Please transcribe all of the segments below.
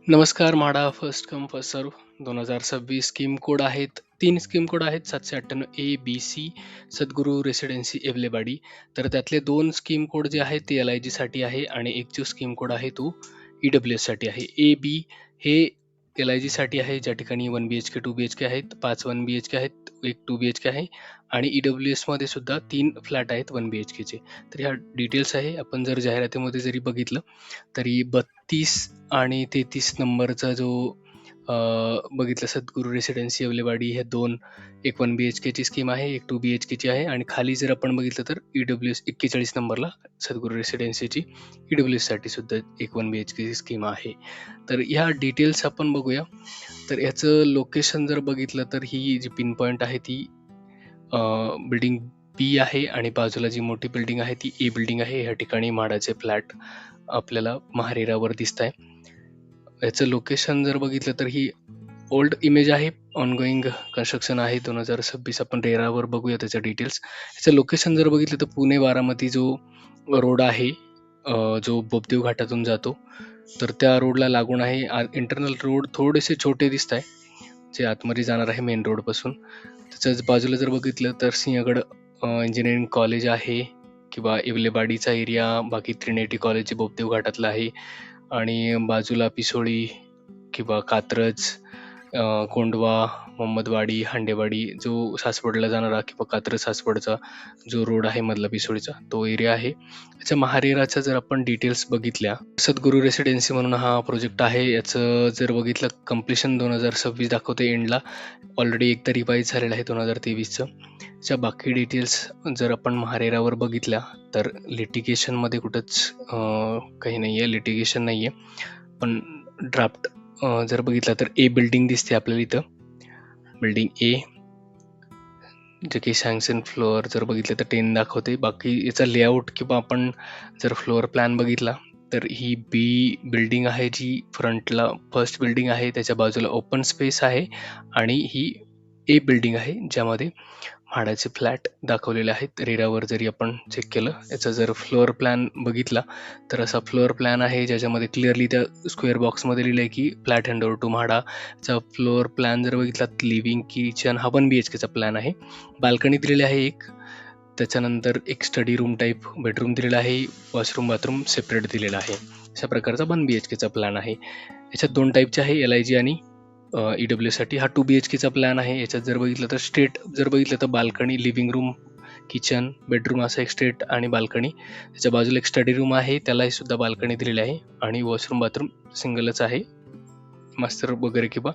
नमस्कार. MHADA first come first serve 2026 scheme code आहेत. 3 scheme code आहेत 798 ए, बी, सी. सद्गुरू रेसिडेन्सी येवलेवाडी. तर त्यातले 2 स्कीम कोड जे आहेत ते LIG साठी आहे आणि एक जो स्कीम कोड आहे तो EWS साठी आहे. ए, बी हे LIG साठी आहे, ज्या ठिकाणी 1 BHK, 2 BHK आहेत, 5 1 BHK आहेत, 1 2 BHK आहे आणि EWS मध्ये सुद्धा 3 फ्लॅट आहेत 1 BHKचे. तर ह्या डिटेल्स आहे. आपण जर जाहिरातीमध्ये जरी बघितलं तरी 32 आणि 33 नंबरचा जो बघितलं सद्गुरू रेसिडेन्सी येवलेवाडी हे 2 एक 1 BHK ची स्कीम आहे, एक 2 BHK ची आहे आणि खाली जर आपण बघितलं तर EWS 41 नंबरला सद्गुरू रेसिडेन्सीची EWS साठी सुद्धा एक 1 BHK ची स्कीम आहे. तर ह्या डिटेल्स आपण बघूया. तर याचं लोकेशन जर बघितलं तर ही जी पिन पॉईंट आहे ती बिल्डिंग बी आहे आणि बाजूला जी मोठी बिल्डिंग आहे ती ए बिल्डिंग आहे. या ठिकाणी म्हाडाचे फ्लॅट आपल्याला महारेरावर दिसत आहे. याचं लोकेशन जर बघितलं तर ही ओल्ड इमेज आहे, ऑनगोईंग कन्स्ट्रक्शन आहे 2026. आपण रेरावर बघूया त्याच्या डिटेल्स. याचं लोकेशन जर बघितलं तर पुणे बारामती जो रोड आहे, जो बोपदेव घाटातून जातो, तर त्या रोडला लागून आहे. इंटरनल रोड थोडेसे छोटे दिसत आहे, जे आतमध्ये जाणार आहे मेन रोड पासून. त्याच्याच बाजूला जर बघितलं तर सिंहगड इंजिनिअरिंग कॉलेज आहे किंवा येवलेवाडीचा एरिया, बाकी त्रिनेटी कॉलेज बोपदेव घाटातलं आहे आणि बाजूला पिसोळी किंवा कात्रज, कोंडवा, मोहम्मदवाडी, हांडेवाडी जो सासवडला जाणारा किंवा कात्रज सासवडचा जो रोड आहे मधला पिसोळीचा तो एरिया आहे. त्याच्या महारेराच्या जर आपण डिटेल्स बघितल्या, सद्गुरू रेसिडेन्सी म्हणून हा प्रोजेक्ट आहे. याचं जर बघितलं कम्प्लिशन 2026 दाखवते एंडला. ऑलरेडी एकदा रिवाईज झालेलं आहे 2023चं. च्या बाकी डिटेल्स जर आपण महारेरावर बघितल्या तर लिटिगेशनमध्ये कुठंच काही नाही आहे, लिटिगेशन नाही आहे. पण ड्राफ्ट जर बघितला तर ए बिल्डिंग दिसते आपल्याला इथं, बिल्डिंग ए, जे की सँक्शन फ्लोअर जर बघितलं तर 10 दाखवते. बाकी याचा लेआउट किंवा आपण जर फ्लोअर प्लॅन बघितला तर ही बी बिल्डिंग आहे, जी फ्रंटला फर्स्ट बिल्डिंग आहे, त्याच्या बाजूला ओपन स्पेस आहे आणि ही ए बिल्डिंग आहे ज्यामध्ये म्हाडाचे फ्लॅट दाखवलेले आहेत. रेरावर जरी आपण चेक केलं, याचा जर फ्लोअर प्लॅन बघितला तर असा फ्लोअर प्लॅन आहे ज्याच्यामध्ये क्लिअरली त्या स्क्वेअर बॉक्समध्ये लिहिलं आहे की फ्लॅट हँडओव्हर टू म्हाडाचा फ्लोअर प्लॅन जर बघितला, लिव्हिंग किचन हा 1 BHKचा प्लॅन आहे. बाल्कनी दिलेली आहे एक, त्याच्यानंतर एक स्टडी रूम टाईप बेडरूम दिलेला आहे, वॉशरूम बाथरूम सेपरेट दिलेला आहे. अशा प्रकारचा 1 BHKचा प्लॅन आहे. याच्यात 2 टाईपचे आहे, LIG आणि EWS साठी. हा 2 BHKचा प्लॅन आहे. याच्यात जर बघितलं तर स्ट्रेट जर बघितलं तर balcony, living room, kitchen, bedroom असा एक स्ट्रेट आणि बाल्कनी. त्याच्या बाजूला एक स्टडी रूम आहे, त्यालाही सुद्धा बाल्कनी दिलेली आहे आणि वॉशरूम बाथरूम सिंगलच आहे, मास्टर वगैरे किंवा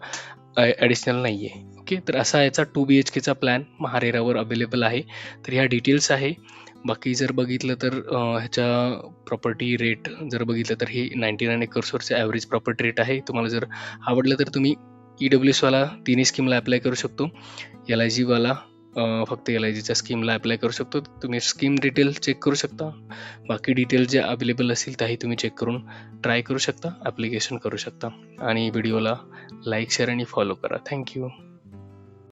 ॲडिशनल नाही आहे. ओके, तर असा याचा 2 BHKचा प्लॅन महारेरावर अवेलेबल आहे. तर ह्या डिटेल्स आहे. बाकी जर बघितलं तर ह्याच्या प्रॉपर्टी रेट जर बघितलं तर हे 99 एकर्सवरचं ॲव्हरेज प्रॉपर्टी रेट आहे. तुम्हाला जर आवडलं तर तुम्ही EWS वाला तिन्ही स्कीमला अप्लाय करू शकतो. LIG वाला फक्त LIGच्या स्कीमला अप्लाय करू शकतो. तुम्ही स्कीम डिटेल चेक करू शकता. बाकी डिटेल जे अवेलेबल असतील त्याही तुम्ही चेक करून ट्राय करू शकता, ॲप्लिकेशन करू शकता आणि व्हिडिओला लाईक, शेअर आणि फॉलो करा. थँक्यू.